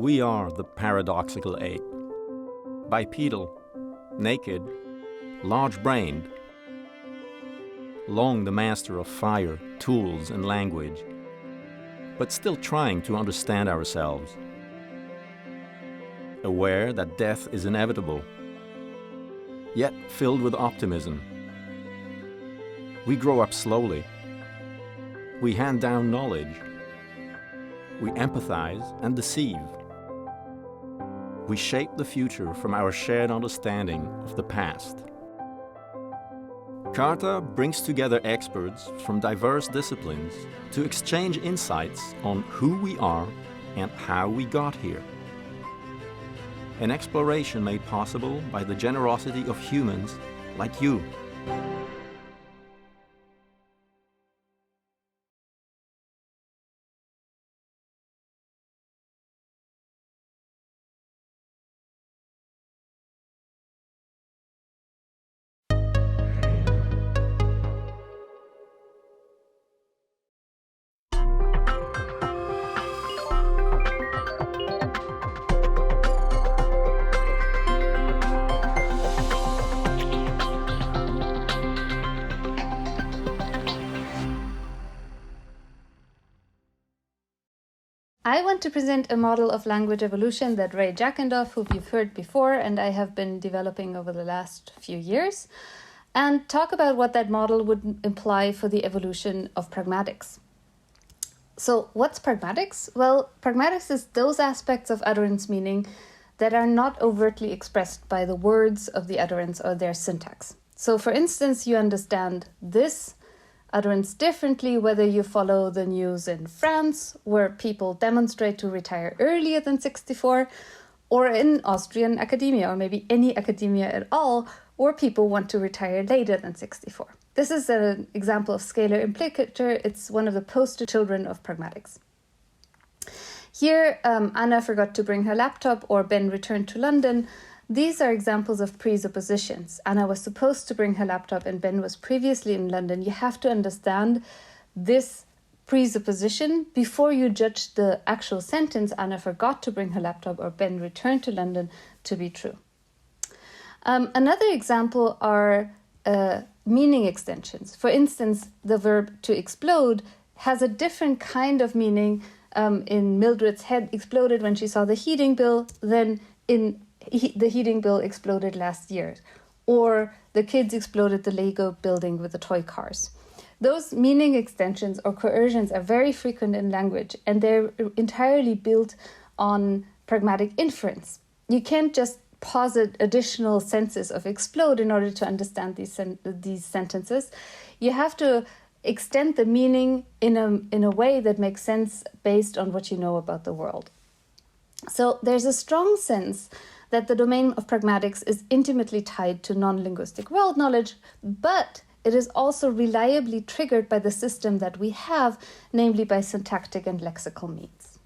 We are the paradoxical ape. Bipedal, naked, large-brained, long the master of fire, tools and language, but still trying to understand ourselves. Aware that death is inevitable, yet filled with optimism. We grow up slowly. We hand down knowledge. We empathize and deceive. We shape the future from our shared understanding of the past. CARTA brings together experts from diverse disciplines to exchange insights on who we are and how we got here. An exploration made possible by the generosity of humans like you. I want to present a model of language evolution that Ray Jackendorf, who you've heard before, and I have been developing over the last few years, and talk about what that model would imply for the evolution of pragmatics. So what's pragmatics? Well, pragmatics is those aspects of utterance meaning that are not overtly expressed by the words of the utterance or their syntax. So for instance, you understand this utterance differently whether you follow the news in France, where people demonstrate to retire earlier than 64, or in Austrian academia, or maybe any academia at all, where people want to retire later than 64. This is an example of scalar implicature. It's one of the poster children of pragmatics. Here, Anna forgot to bring her laptop, or Ben returned to London. These are examples of presuppositions. Anna was supposed to bring her laptop and Ben was previously in London. You have to understand this presupposition before you judge the actual sentence, Anna forgot to bring her laptop or Ben returned to London, to be true. Another example are meaning extensions. For instance, the verb to explode has a different kind of meaning in Mildred's head exploded when she saw the heating bill than in the heating bill exploded last year, or the kids exploded the Lego building with the toy cars. Those meaning extensions or coercions are very frequent in language, and they're entirely built on pragmatic inference. You can't just posit additional senses of explode in order to understand these sentences. You have to extend the meaning in a way that makes sense based on what you know about the world. So there's a strong sense that the domain of pragmatics is intimately tied to non-linguistic world knowledge, but it is also reliably triggered by the system that we have, namely by syntactic and lexical means.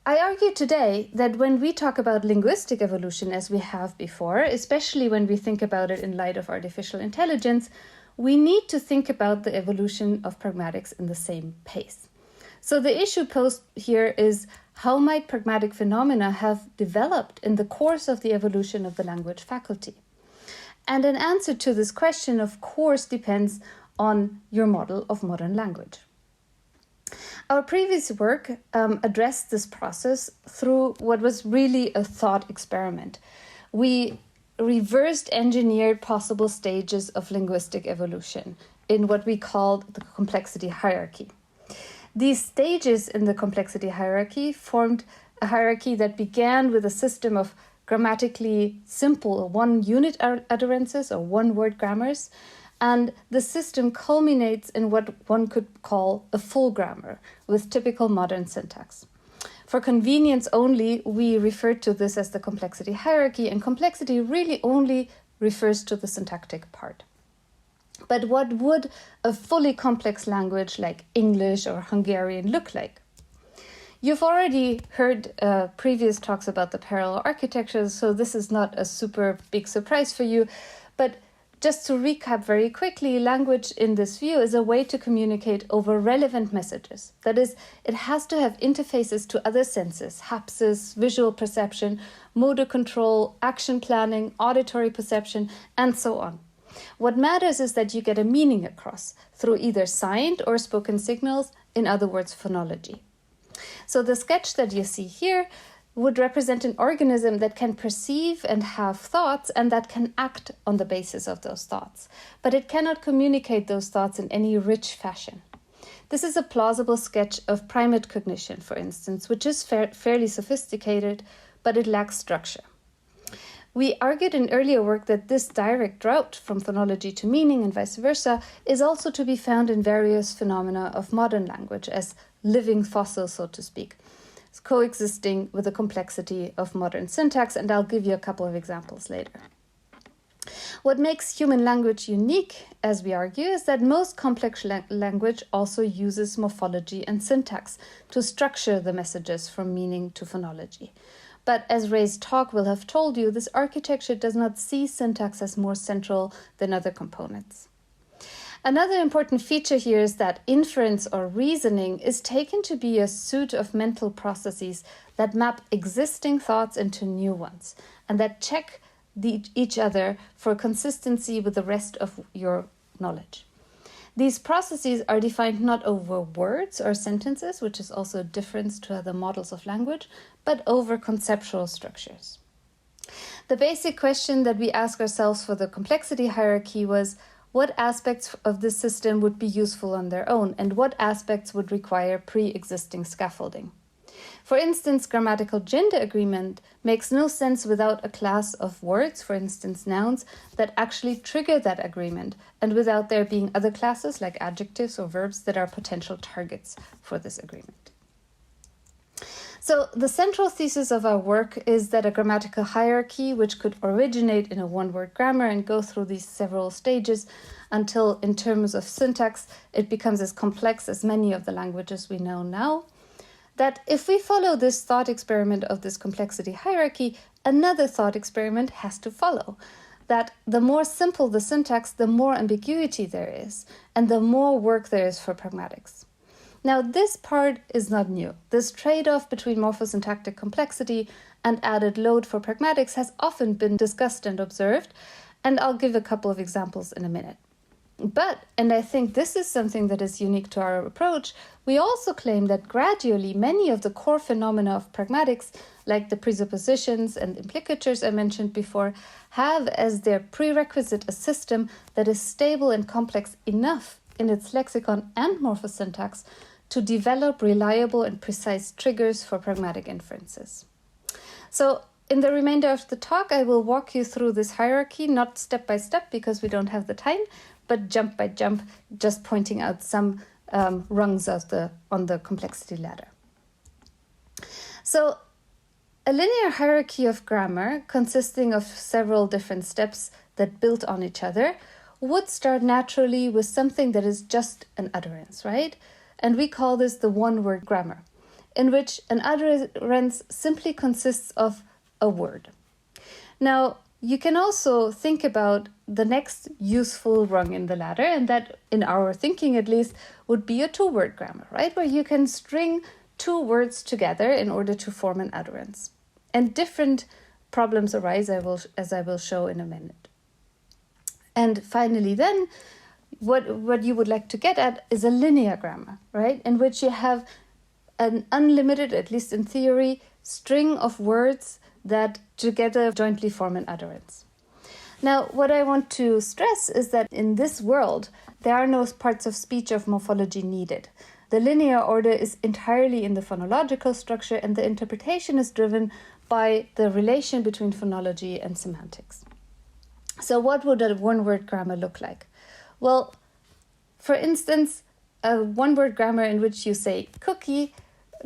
I argue today that when we talk about linguistic evolution as we have before, especially when we think about it in light of artificial intelligence, we need to think about the evolution of pragmatics in the same pace. So the issue posed here is, how might pragmatic phenomena have developed in the course of the evolution of the language faculty? And an answer to this question, of course, depends on your model of modern language. Our previous work addressed this process through what was really a thought experiment. We reversed engineered possible stages of linguistic evolution in what we called the complexity hierarchy. These stages in the complexity hierarchy formed a hierarchy that began with a system of grammatically simple one-unit utterances or one-word grammars, and the system culminates in what one could call a full grammar with typical modern syntax. For convenience only, we refer to this as the complexity hierarchy, and complexity really only refers to the syntactic part. But what would a fully complex language like English or Hungarian look like? You've already heard previous talks about the parallel architectures, so this is not a super big surprise for you. But Just to recap very quickly, language in this view is a way to communicate over relevant messages. That is, it has to have interfaces to other senses, hapsis, visual perception, motor control, action planning, auditory perception, and so on. What matters is that you get a meaning across through either signed or spoken signals, in other words, phonology. So the sketch that you see here would represent an organism that can perceive and have thoughts and that can act on the basis of those thoughts. But it cannot communicate those thoughts in any rich fashion. This is a plausible sketch of primate cognition, for instance, which is fairly sophisticated, but it lacks structure. We argued in earlier work that this direct route from phonology to meaning and vice versa is also to be found in various phenomena of modern language as living fossils, so to speak, coexisting with the complexity of modern syntax, and I'll give you a couple of examples later. What makes human language unique, as we argue, is that most complex language also uses morphology and syntax to structure the messages from meaning to phonology. But as Ray's talk will have told you, this architecture does not see syntax as more central than other components. Another important feature here is that inference or reasoning is taken to be a suite of mental processes that map existing thoughts into new ones and that check each other for consistency with the rest of your knowledge. These processes are defined not over words or sentences, which is also a difference to other models of language, but over conceptual structures. The basic question that we ask ourselves for the complexity hierarchy was, what aspects of this system would be useful on their own, and what aspects would require pre-existing scaffolding? For instance, grammatical gender agreement makes no sense without a class of words, for instance nouns, that actually trigger that agreement, and without there being other classes like adjectives or verbs that are potential targets for this agreement. So the central thesis of our work is that a grammatical hierarchy, which could originate in a one-word grammar and go through these several stages until, in terms of syntax, it becomes as complex as many of the languages we know now, that if we follow this thought experiment of this complexity hierarchy, another thought experiment has to follow. That the more simple the syntax, the more ambiguity there is, and the more work there is for pragmatics. Now, this part is not new. This trade-off between morphosyntactic complexity and added load for pragmatics has often been discussed and observed, and I'll give a couple of examples in a minute. But, and I think this is something that is unique to our approach, we also claim that gradually many of the core phenomena of pragmatics, like the presuppositions and implicatures I mentioned before, have as their prerequisite a system that is stable and complex enough in its lexicon and morphosyntax to develop reliable and precise triggers for pragmatic inferences. So in the remainder of the talk, I will walk you through this hierarchy, not step by step because we don't have the time, but jump by jump, just pointing out some rungs on the complexity ladder. So a linear hierarchy of grammar consisting of several different steps that build on each other would start naturally with something that is just an utterance, right? And we call this the one-word grammar, in which an utterance simply consists of a word. Now, you can also think about the next useful rung in the ladder, and that, in our thinking at least, would be a two-word grammar, right? Where you can string two words together in order to form an utterance. And different problems arise, as I will show in a minute. And finally then, what you would like to get at is a linear grammar, right? In which you have an unlimited, at least in theory, string of words that together jointly form an utterance. Now, what I want to stress is that in this world, there are no parts of speech of morphology needed. The linear order is entirely in the phonological structure, and the interpretation is driven by the relation between phonology and semantics. So what would a one-word grammar look like? Well, for instance, a one-word grammar in which you say cookie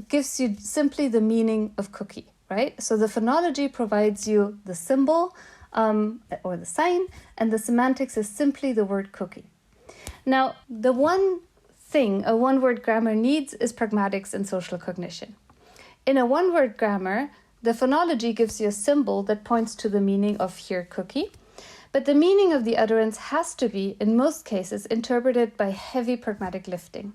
gives you simply the meaning of cookie, right? So the phonology provides you the symbol or the sign, and the semantics is simply the word cookie. Now, the one thing a one-word grammar needs is pragmatics and social cognition. In a one-word grammar, the phonology gives you a symbol that points to the meaning of here cookie, But the meaning of the utterance has to be, in most cases, interpreted by heavy pragmatic lifting.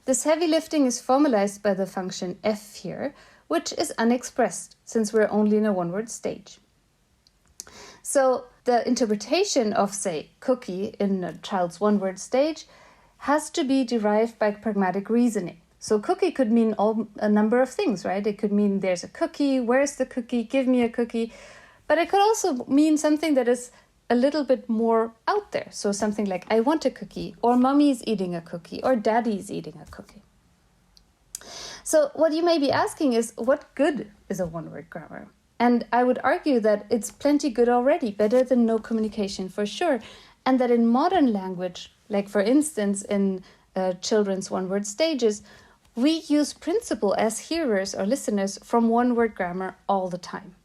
This heavy lifting is formalized by the function f here, which is unexpressed since we're only in a one-word stage. So the interpretation of, say, cookie in a child's one-word stage has to be derived by pragmatic reasoning. So cookie could mean a number of things, right? It could mean there's a cookie, where's the cookie, give me a cookie. But it could also mean something that is a little bit more out there. So something like, I want a cookie, or mommy's eating a cookie, or daddy's eating a cookie. So what you may be asking is, what good is a one-word grammar? And I would argue that it's plenty good already, better than no communication for sure. And that in modern language, like for instance in children's one-word stages, we use principle as hearers or listeners from one-word grammar all the time.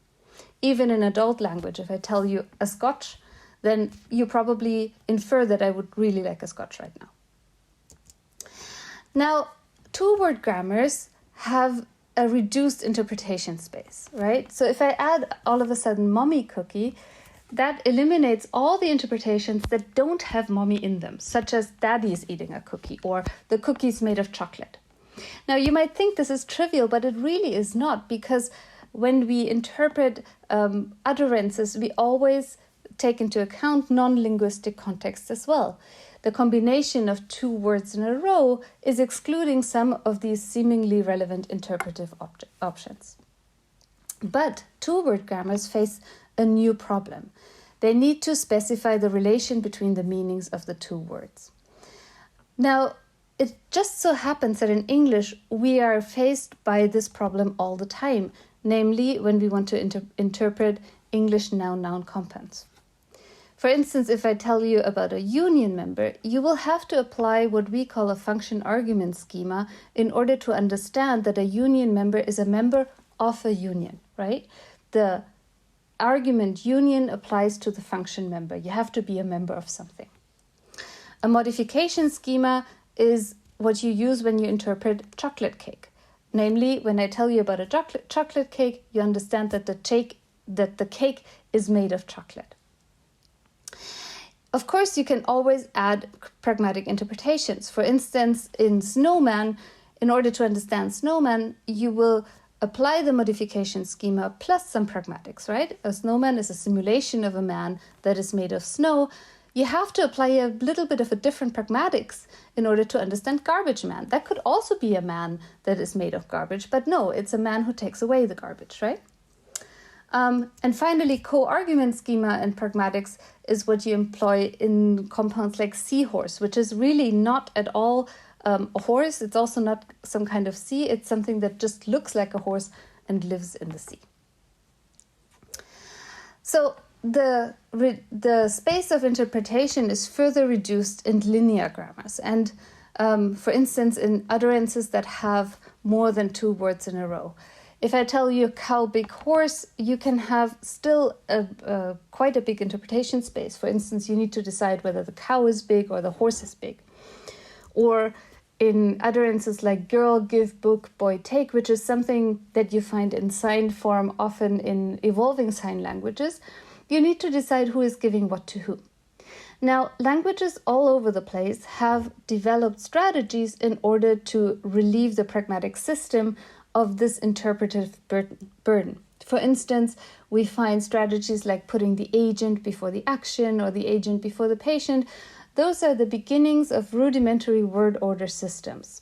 Even in adult language, if I tell you a Scotch, then you probably infer that I would really like a Scotch right now. Now, two-word grammars have a reduced interpretation space, right? So if I add all of a sudden mommy cookie, that eliminates all the interpretations that don't have mommy in them, such as daddy's eating a cookie or the cookie's made of chocolate. Now, you might think this is trivial, but it really is not, because when we interpret utterances, we always take into account non-linguistic context as well. The combination of two words in a row is excluding some of these seemingly relevant interpretive options. But two-word grammars face a new problem. They need to specify the relation between the meanings of the two words. Now, it just so happens that in English, we are faced by this problem all the time, namely when we want to interpret English noun-noun compounds. For instance, if I tell you about a union member, you will have to apply what we call a function argument schema in order to understand that a union member is a member of a union, right? The argument union applies to the function member. You have to be a member of something. A modification schema is what you use when you interpret chocolate cake. Namely, when I tell you about a chocolate cake, you understand that the cake is made of chocolate. Of course, you can always add pragmatic interpretations. For instance, in snowman, in order to understand snowman, you will apply the modification schema plus some pragmatics, right? A snowman is a simulation of a man that is made of snow. You have to apply a little bit of a different pragmatics in order to understand garbage man. That could also be a man that is made of garbage, but no, it's a man who takes away the garbage, right? And finally, co-argument schema and pragmatics is what you employ in compounds like seahorse, which is really not at all a horse. It's also not some kind of sea. It's something that just looks like a horse and lives in the sea. So the space of interpretation is further reduced in linear grammars. And for instance, in utterances that have more than two words in a row. If I tell you cow, big horse, you can have still quite a big interpretation space. For instance, you need to decide whether the cow is big or the horse is big. Or in utterances like girl, give, book, boy, take, which is something that you find in sign form, often in evolving sign languages, you need to decide who is giving what to whom. Now, languages all over the place have developed strategies in order to relieve the pragmatic system of this interpretive burden. For instance, we find strategies like putting the agent before the action or the agent before the patient. Those are the beginnings of rudimentary word order systems.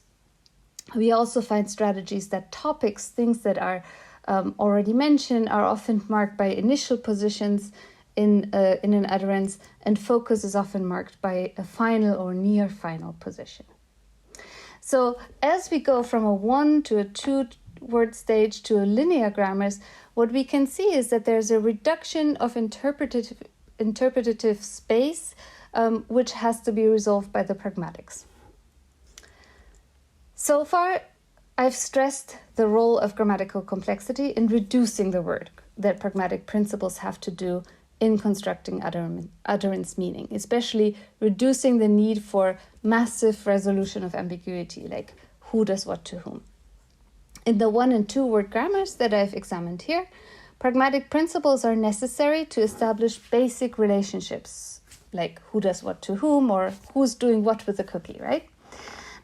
We also find strategies that topics, things that are already mentioned, are often marked by initial positions in an utterance, and focus is often marked by a final or near final position. So as we go from a one to a two-word stage to a linear grammars, what we can see is that there's a reduction of interpretative space, which has to be resolved by the pragmatics. So far, I've stressed the role of grammatical complexity in reducing the work that pragmatic principles have to do in constructing utterance meaning, especially reducing the need for massive resolution of ambiguity, like who does what to whom. In the one and two word grammars that I've examined here, pragmatic principles are necessary to establish basic relationships, like who does what to whom or who's doing what with the cookie, right?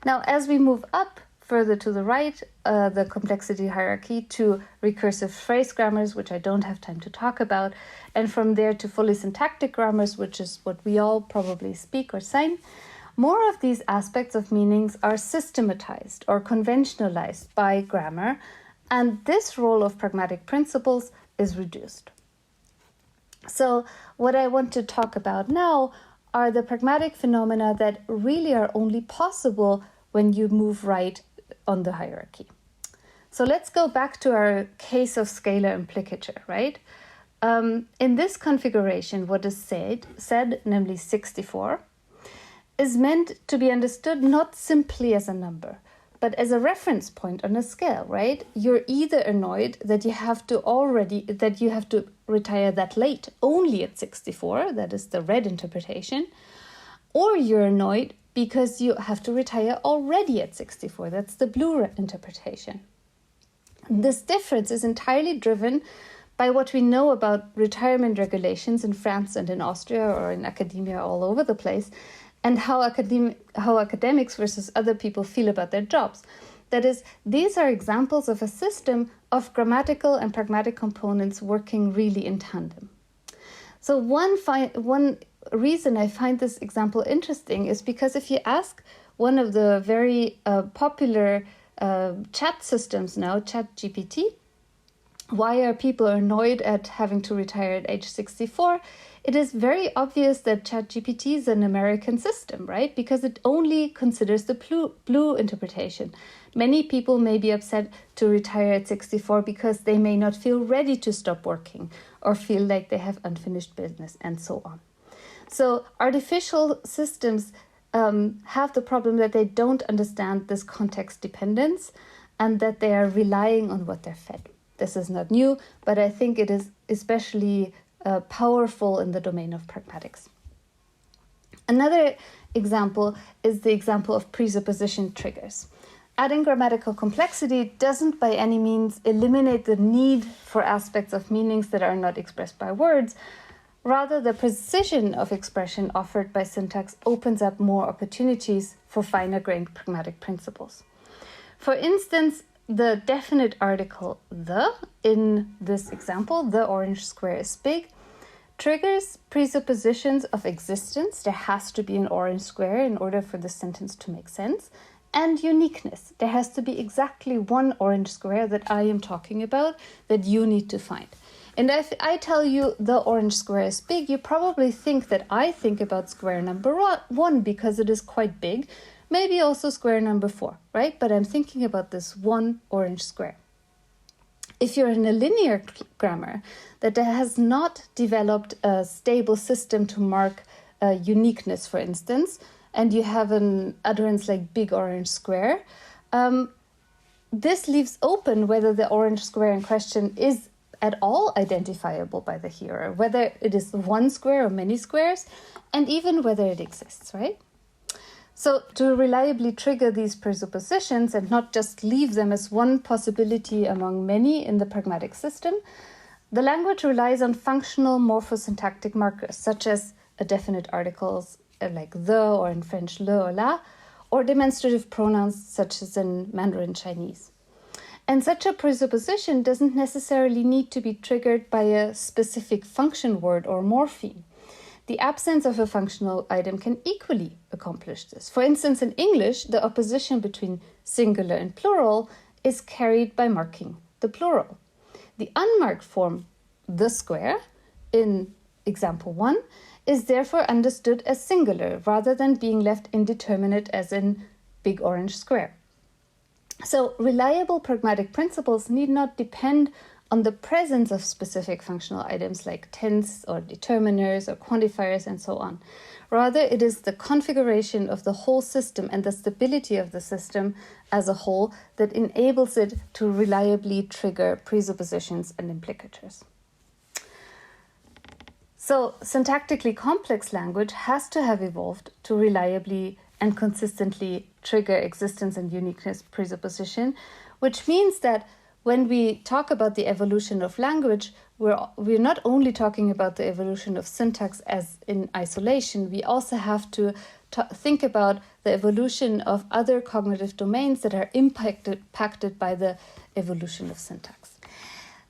Now, as we move up further to the right, the complexity hierarchy to recursive phrase grammars, which I don't have time to talk about, and from there to fully syntactic grammars, which is what we all probably speak or sign, more of these aspects of meanings are systematized or conventionalized by grammar, and this role of pragmatic principles is reduced. So what I want to talk about now are the pragmatic phenomena that really are only possible when you move right on the hierarchy. So let's go back to our case of scalar implicature, right? In this configuration, what is said, namely 64, is meant to be understood not simply as a number, but as a reference point on a scale, right? You're either annoyed that you have to retire that late, only at 64, that is the red interpretation, or you're annoyed because you have to retire already at 64, that's the blue interpretation. This difference is entirely driven by what we know about retirement regulations in France and in Austria or in academia all over the place, and how academics versus other people feel about their jobs. That is, these are examples of a system of grammatical and pragmatic components working really in tandem. So one reason I find this example interesting is because if you ask one of the very popular chat systems now, ChatGPT, why are people annoyed at having to retire at age 64? It is very obvious that ChatGPT is an American system, right? Because it only considers the blue interpretation. Many people may be upset to retire at 64 because they may not feel ready to stop working or feel like they have unfinished business and so on. So artificial systems have the problem that they don't understand this context dependence and that they are relying on what they're fed. This is not new, but I think it is especially powerful in the domain of pragmatics. Another example is the example of presupposition triggers. Adding grammatical complexity doesn't by any means eliminate the need for aspects of meanings that are not expressed by words. Rather, the precision of expression offered by syntax opens up more opportunities for finer-grained pragmatic principles. For instance, the definite article the in this example, the orange square is big, triggers presuppositions of existence. There has to be an orange square in order for the sentence to make sense. And uniqueness. There has to be exactly one orange square that I am talking about that you need to find. And if I tell you the orange square is big, you probably think that I think about square number 1 because it is quite big. Maybe also square number 4, right? But I'm thinking about this one orange square. If you're in a linear grammar that has not developed a stable system to mark uniqueness, for instance, and you have an utterance like big orange square, this leaves open whether the orange square in question is at all identifiable by the hearer, whether it is one square or many squares, and even whether it exists, right? So to reliably trigger these presuppositions and not just leave them as one possibility among many in the pragmatic system, the language relies on functional morphosyntactic markers, such as a definite articles like the, or in French le or la, or demonstrative pronouns such as in Mandarin Chinese. And such a presupposition doesn't necessarily need to be triggered by a specific function word or morpheme. The absence of a functional item can equally accomplish this. For instance, in English, the opposition between singular and plural is carried by marking the plural. The unmarked form, the square, in example 1, is therefore understood as singular rather than being left indeterminate as in big orange square. So reliable pragmatic principles need not depend on the presence of specific functional items like tense or determiners or quantifiers and so on. Rather, it is the configuration of the whole system and the stability of the system as a whole that enables it to reliably trigger presuppositions and implicatures. So, syntactically complex language has to have evolved to reliably and consistently trigger existence and uniqueness presupposition, which means that when we talk about the evolution of language, we're not only talking about the evolution of syntax as in isolation, we also have to think about the evolution of other cognitive domains that are impacted by the evolution of syntax.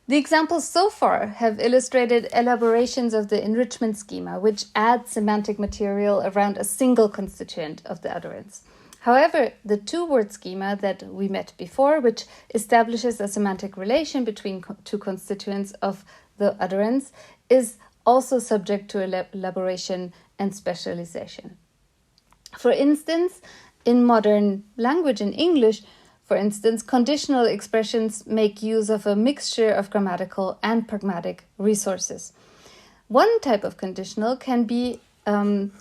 The examples so far have illustrated elaborations of the enrichment schema, which adds semantic material around a single constituent of the utterance. However, the two-word schema that we met before, which establishes a semantic relation between two constituents of the utterance, is also subject to elaboration and specialization. For instance, in modern language, in English, for instance, conditional expressions make use of a mixture of grammatical and pragmatic resources. One type of conditional can be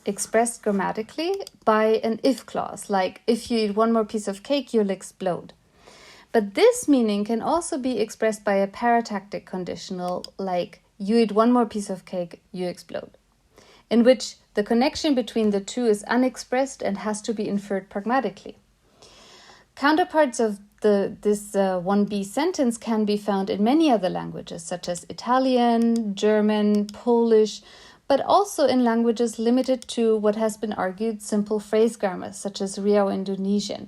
expressed grammatically by an if clause, like if you eat one more piece of cake, you'll explode. But this meaning can also be expressed by a paratactic conditional, like you eat one more piece of cake, you explode, in which the connection between the two is unexpressed and has to be inferred pragmatically. Counterparts of this 1b sentence can be found in many other languages, such as Italian, German, Polish, but also in languages limited to what has been argued simple phrase grammar, such as Riau-Indonesian,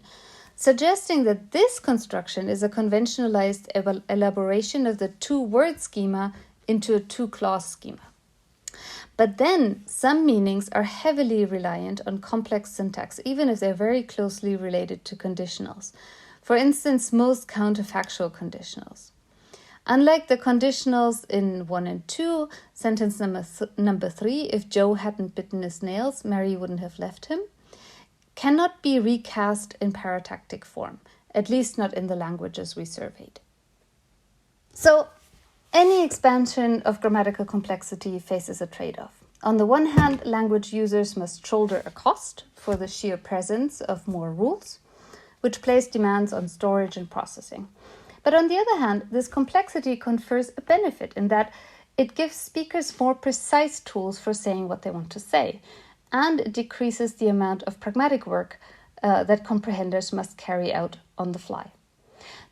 suggesting that this construction is a conventionalized elaboration of the two-word schema into a two-clause schema. But then some meanings are heavily reliant on complex syntax, even if they're very closely related to conditionals. For instance, most counterfactual conditionals. Unlike the conditionals in 1 and 2, sentence number 3, if Joe hadn't bitten his nails, Mary wouldn't have left him, cannot be recast in paratactic form, at least not in the languages we surveyed. So, any expansion of grammatical complexity faces a trade-off. On the one hand, language users must shoulder a cost for the sheer presence of more rules, which place demands on storage and processing. But on the other hand, this complexity confers a benefit in that it gives speakers more precise tools for saying what they want to say, and it decreases the amount of pragmatic work that comprehenders must carry out on the fly.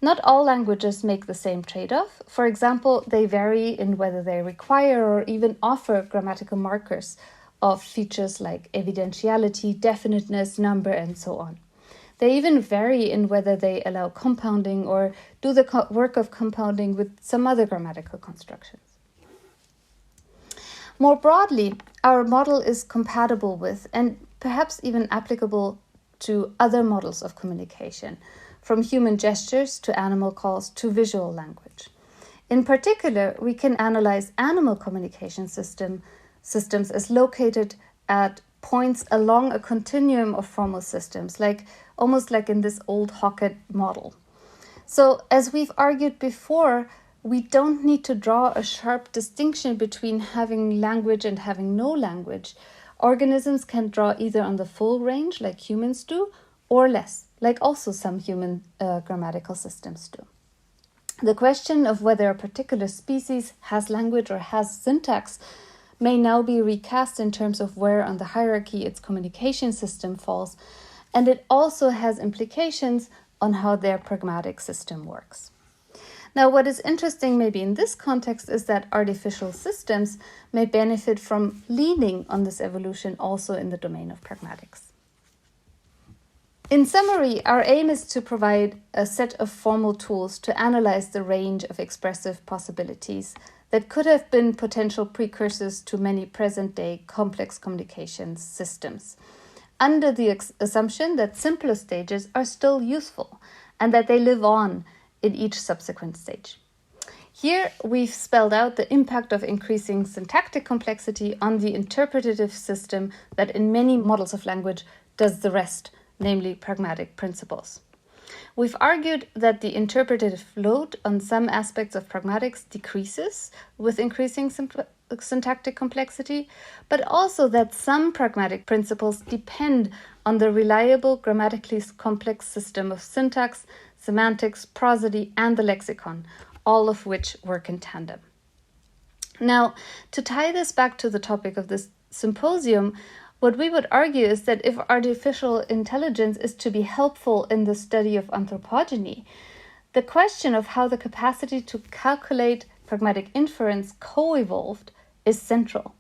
Not all languages make the same trade-off. For example, they vary in whether they require or even offer grammatical markers of features like evidentiality, definiteness, number, and so on. They even vary in whether they allow compounding or do the work of compounding with some other grammatical constructions. More broadly, our model is compatible with and perhaps even applicable to other models of communication, from human gestures to animal calls to visual language. In particular, we can analyze animal communication systems as located at points along a continuum of formal systems, almost like in this old Hockett model. So, as we've argued before, we don't need to draw a sharp distinction between having language and having no language. Organisms can draw either on the full range, like humans do, or less, like also some human grammatical systems do. The question of whether a particular species has language or has syntax may now be recast in terms of where on the hierarchy its communication system falls, and it also has implications on how their pragmatic system works. Now, what is interesting maybe in this context is that artificial systems may benefit from leaning on this evolution also in the domain of pragmatics. In summary, our aim is to provide a set of formal tools to analyze the range of expressive possibilities that could have been potential precursors to many present-day complex communications systems, under the assumption that simpler stages are still useful and that they live on in each subsequent stage. Here, we've spelled out the impact of increasing syntactic complexity on the interpretative system that in many models of language does the rest, namely pragmatic principles. We've argued that the interpretative load on some aspects of pragmatics decreases with increasing syntactic complexity, but also that some pragmatic principles depend on the reliable, grammatically complex system of syntax, semantics, prosody, and the lexicon, all of which work in tandem. Now, to tie this back to the topic of this symposium, what we would argue is that if artificial intelligence is to be helpful in the study of anthropogeny, the question of how the capacity to calculate pragmatic inference co-evolved is central.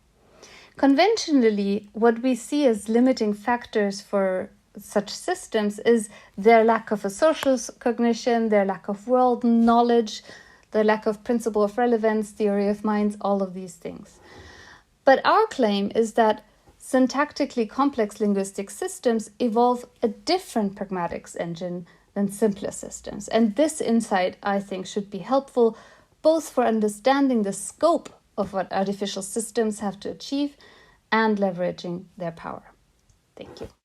Conventionally, what we see as limiting factors for such systems is their lack of a social cognition, their lack of world knowledge, the lack of principle of relevance, theory of minds, all of these things. But our claim is that syntactically complex linguistic systems evolve a different pragmatics engine than simpler systems. And this insight, I think, should be helpful both for understanding the scope of what artificial systems have to achieve and leveraging their power. Thank you.